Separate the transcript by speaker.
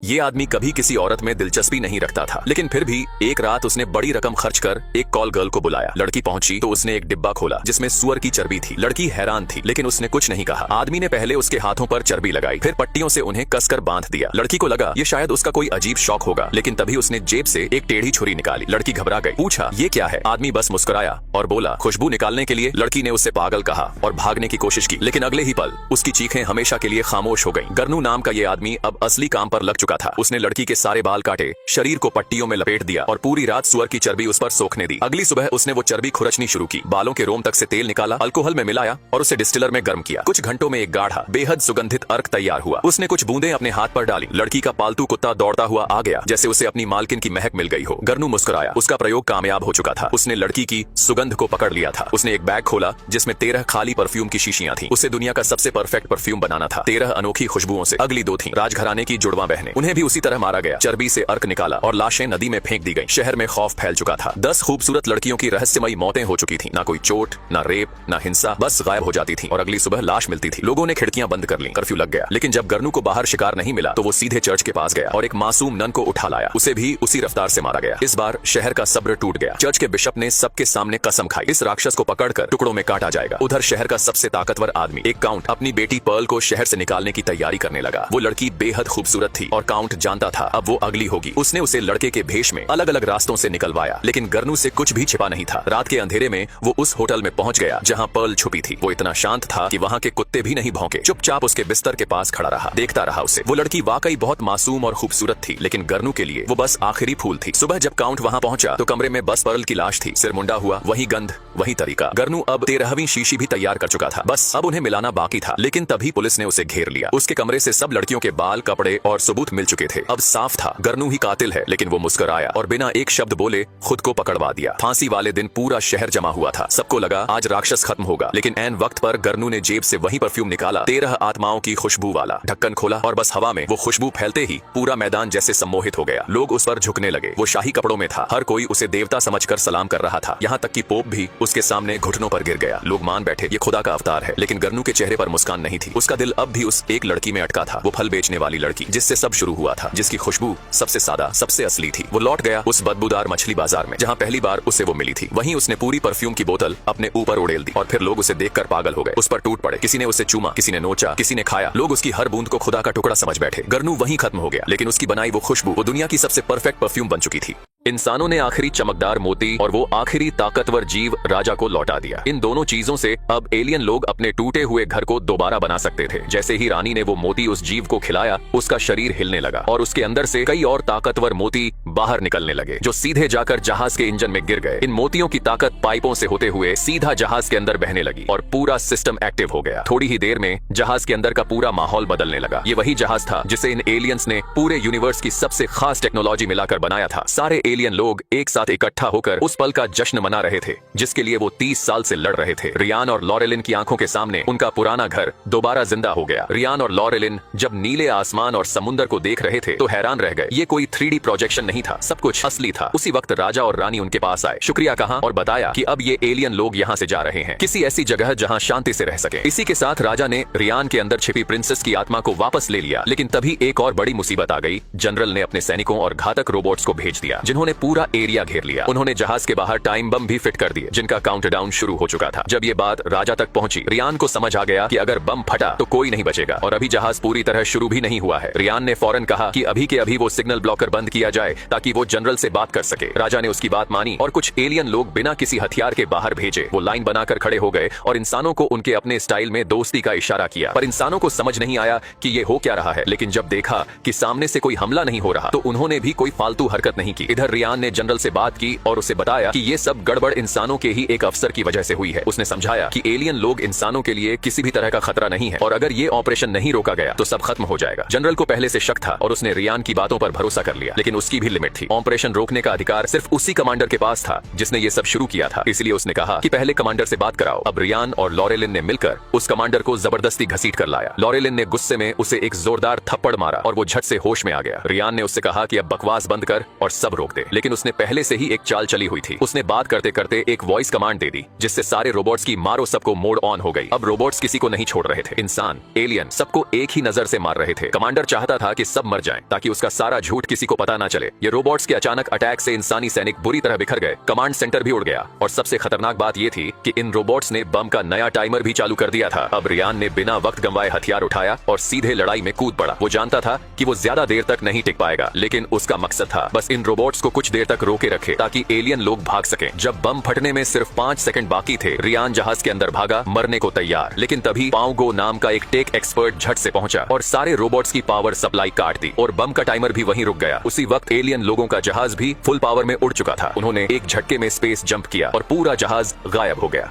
Speaker 1: ये आदमी कभी किसी औरत में दिलचस्पी नहीं रखता था, लेकिन फिर भी एक रात उसने बड़ी रकम खर्च कर एक कॉल गर्ल को बुलाया। लड़की पहुंची तो उसने एक डिब्बा खोला जिसमें सुअर की चर्बी थी। लड़की हैरान थी, लेकिन उसने कुछ नहीं कहा। आदमी ने पहले उसके हाथों पर चर्बी लगाई, फिर पट्टियों से उन्हें कसकर बांध दिया। लड़की को लगा ये शायद उसका कोई अजीब शौक होगा, लेकिन तभी उसने जेब से एक टेढ़ी छुरी निकाली। लड़की घबरा गई, पूछा ये क्या है? आदमी बस मुस्कुराया और बोला खुशबू निकालने के लिए। लड़की ने उससे पागल कहा और भागने की कोशिश की, लेकिन अगले ही पल उसकी चीखें हमेशा के लिए खामोश हो गईं। गर्नू नाम का ये आदमी अब असली काम पर लग चुका था। उसने लड़की के सारे बाल काटे, शरीर को पट्टियों में लपेट दिया और पूरी रात सुअर की चर्बी उस पर सोखने दी। अगली सुबह उसने वो चर्बी खुरचनी शुरू की, बालों के रोम तक से तेल निकाला, अल्कोहल में मिलाया और उसे डिस्टिलर में गर्म किया। कुछ घंटों में एक गाढ़ा बेहद सुगंधित अर्क तैयार हुआ। उसने कुछ बूंदें अपने हाथ पर डाली। लड़की का पालतू कुत्ता दौड़ता हुआ आ गया, जैसे उसे अपनी मालकिन की महक मिल गई हो। गर्नू मुस्कुराया, उसका प्रयोग कामयाब हो चुका था। उसने लड़की की सुगंध को पकड़ लिया था। उसने एक बैग खोला जिसमें 13 खाली परफ्यूम की शीशियां थी। उसे दुनिया का सबसे परफेक्ट परफ्यूम बनाना था। 13 अनोखी खुशबुओं से। अगली 2 थीं राजघराने की जुड़वा बहनें, उन्हें भी उसी तरह मारा गया। चर्बी से अर्क निकाला और लाशें नदी में फेंक दी गईं। शहर में खौफ फैल चुका था। 10 खूबसूरत लड़कियों की रहस्यमयी मौतें हो चुकी थीं। ना कोई चोट, ना रेप, ना हिंसा, बस गायब हो जाती थी और अगली सुबह लाश मिलती थी। लोगों ने खिड़कियां बंद कर लीं। कर्फ्यू लग गया, लेकिन जब गर्नू को बाहर शिकार नहीं मिला तो वो सीधे चर्च के पास गया और एक मासूम नन को उठा लाया। उसे भी उसी रफ्तार से मारा गया। इस बार शहर का सब्र टूट गया। चर्च के बिशप ने सबके सामने कसम खाई, इस राक्षस को पकड़कर टुकड़ों में काटा जाएगा। उधर शहर का सबसे ताकतवर आदमी एक काउंट अपनी बेटी पर्ल को शहर से निकालने की तैयारी करने लगा। वो लड़की बेहद खूबसूरत थी और काउंट जानता था अब वो अगली होगी। उसने उसे लड़के के भेष में अलग अलग रास्तों से निकलवाया, लेकिन गर्नू से कुछ भी छिपा नहीं था। रात के अंधेरे में वो उस होटल में पहुंच गया जहां पर्ल छुपी थी। वो इतना शांत था कि वहां के कुत्ते भी नहीं भौंके। चुपचाप उसके बिस्तर के पास खड़ा रहा, देखता रहा उसे। वो लड़की वाकई बहुत मासूम और खूबसूरत थी, लेकिन गर्नू के लिए वो बस आखिरी फूल थी। सुबह जब काउंट वहां पहुंचा तो कमरे में बस पर्ल की लाश थी। सिर मुंडा हुआ, वही गंध, वही तरीका। गर्नू अब 13वीं शीशी भी तैयार कर चुका था, बस अब उन्हें मिलाना बाकी था। लेकिन तभी पुलिस ने उसे घेर लिया। उसके कमरे से सब लड़कियों के बाल, कपड़े और सबूत मिल चुके थे। अब साफ था गर्नू ही कातिल है, लेकिन वो मुस्कुराया और बिना एक शब्द बोले खुद को पकड़वा दिया। फांसी वाले दिन पूरा शहर जमा हुआ था। सबको लगा आज राक्षस खत्म होगा, लेकिन ऐन वक्त पर गर्नू ने जेब से वही परफ्यूम निकाला, 13 आत्माओं की खुशबू वाला। ढक्कन खोला और बस हवा में वो खुशबू फैलते ही पूरा मैदान जैसे सम्मोहित हो गया। लोग उस पर झुकने लगे। वो शाही कपड़ों में था, हर कोई उसे देवता समझकर सलाम कर रहा था। यहाँ तक कि पोप भी उसके सामने घुटनों पर गिर गया। लोग मान बैठे ये खुदा का अवतार है, लेकिन गर्नू के चेहरे पर मुस्कान नहीं थी। उसका दिल अब भी उस एक लड़की में अटका था, वो फल बेचने वाली लड़की जिससे सब शुरू हुआ था, जिसकी खुशबू सबसे सादा, सबसे असली थी। वो लौट गया उस बदबूदार मछली बाजार में जहाँ पहली बार उसे वो मिली थी। वहीं उसने पूरी परफ्यूम की बोतल अपने ऊपर उड़ेल दी और फिर लोग उसे देखकर पागल हो गए। उस पर टूट पड़े। किसी ने उसे चूमा, किसी ने नोचा, किसी ने खाया। लोग उसकी हर बूंद को खुदा का टुकड़ा समझ बैठे। गर्नू वहीं खत्म हो गया, लेकिन उसकी बनाई वो खुशबू वो दुनिया की सबसे परफेक्ट परफ्यूम बन चुकी थी। इंसानों ने आखिरी चमकदार मोती और वो आखिरी ताकतवर जीव राजा को लौटा दिया। इन दोनों चीजों से अब एलियन लोग अपने टूटे हुए घर को दोबारा बना सकते थे। जैसे ही रानी ने वो मोती उस जीव को खिलाया, उसका शरीर हिलने लगा और उसके अंदर से कई और ताकतवर मोती बाहर निकलने लगे, जो सीधे जाकर जहाज के इंजन में गिर गए। इन मोतियों की ताकत पाइपों से होते हुए सीधा जहाज के अंदर बहने लगी और पूरा सिस्टम एक्टिव हो गया। थोड़ी ही देर में जहाज के अंदर का पूरा माहौल बदलने लगा। ये वही जहाज था जिसे इन एलियंस ने पूरे यूनिवर्स की सबसे खास टेक्नोलॉजी मिलाकर बनाया था। सारे एलियन लोग एक साथ इकट्ठा होकर उस पल का जश्न मना रहे थे जिसके लिए वो 30 साल से लड़ रहे थे। रियान और लॉरेलिन की आंखों के सामने उनका पुराना घर दोबारा जिंदा हो गया। रियान और लॉरेलिन जब नीले आसमान और समुद्र को देख रहे थे तो हैरान रह गए। ये कोई 3D प्रोजेक्शन नहीं था, सब कुछ असली था। उसी वक्त राजा और रानी उनके पास आए, शुक्रिया कहा और बताया कि अब ये एलियन लोग यहाँ से जा रहे हैं, किसी ऐसी जगह जहाँ शांति से रह सके। इसी के साथ राजा ने रियान के अंदर छिपी प्रिंसेस की आत्मा को वापस ले लिया। लेकिन तभी एक और बड़ी मुसीबत आ गई। जनरल ने अपने सैनिकों और घातक रोबोट्स को भेज दिया, जिन्होंने पूरा एरिया घेर लिया। उन्होंने जहाज के बाहर टाइम बम भी फिट कर दिए, जिनका काउंटडाउन शुरू हो चुका था। जब ये बात राजा तक पहुंची, रियान को समझ आ गया कि अगर बम फटा तो कोई नहीं बचेगा और अभी जहाज पूरी तरह शुरू भी नहीं हुआ है। रियान ने फौरन कहा कि अभी के अभी वो सिग्नल ब्लॉकर बंद किया जाए ताकि वो जनरल से बात कर सके। राजा ने उसकी बात मानी और कुछ एलियन लोग बिना किसी हथियार के बाहर भेजे। वो लाइन बनाकर खड़े हो गए और इंसानों को उनके अपने स्टाइल में दोस्ती का इशारा किया, पर इंसानों को समझ नहीं आया कि ये हो क्या रहा है। लेकिन जब देखा कि सामने से कोई हमला नहीं हो रहा तो उन्होंने भी कोई फालतू हरकत नहीं की। इधर रियान ने जनरल से बात की और उसे बताया कि ये सब गड़बड़ इंसानों के ही एक अफसर की वजह से हुई है। उसने समझाया कि एलियन लोग इंसानों के लिए किसी भी तरह का खतरा नहीं है और अगर ये ऑपरेशन नहीं रोका गया तो सब खत्म हो जाएगा। जनरल को पहले से शक था और उसने रियान की बातों पर भरोसा कर लिया, लेकिन उसकी भी लिमिट थी। ऑपरेशन रोकने का अधिकार सिर्फ उसी कमांडर के पास था जिसने ये सब शुरू किया था। इसलिए उसने कहा कि पहले कमांडर से बात कराओ। अब रियान और लॉरेलिन ने मिलकर उस कमांडर को जबरदस्ती घसीट कर लाया। लॉरेलिन ने गुस्से में उसे एक जोरदार थप्पड़ मारा और वो झट से होश में आ गया। रियान ने उससे कहा कि अब बकवास बंद कर और सब रोक दे। सकते, लेकिन उसने पहले से ही एक चाल चली हुई थी। उसने बात करते करते एक वॉइस कमांड दे दी, जिससे सारे रोबोट्स की मारो सबको मोड ऑन हो गई। अब रोबोट्स किसी को नहीं छोड़ रहे थे, इंसान, एलियन, सबको एक ही नजर से मार रहे थे। कमांडर चाहता था कि सब मर जाएं, ताकि उसका सारा झूठ किसी को पता ना चले। ये रोबोट्स के अचानक अटैक से इंसानी सैनिक बुरी तरह बिखर गए, कमांड सेंटर भी उड़ गया, और सबसे खतरनाक बात ये थी कि इन रोबोट्स ने बम का नया टाइमर भी चालू कर दिया था। अब रियान ने बिना वक्त गंवाए हथियार उठाया और सीधे लड़ाई में कूद पड़ा। वो जानता था कि वो ज्यादा देर तक नहीं टिक पाएगा, लेकिन उसका मकसद था बस इन रोबोट्स को कुछ देर तक रोके रखे, ताकि एलियन लोग भाग सकें। जब बम फटने में सिर्फ 5 सेकंड बाकी थे, रियान जहाज के अंदर भागा, मरने को तैयार। लेकिन तभी पाओगो नाम का एक टेक एक्सपर्ट झट से पहुंचा और सारे रोबोट्स की पावर सप्लाई काट दी, और बम का टाइमर भी वहीं रुक गया। उसी वक्त एलियन लोगों का जहाज भी फुल पावर में उड़ चुका था। उन्होंने एक झटके में स्पेस जंप किया और पूरा जहाज गायब हो गया।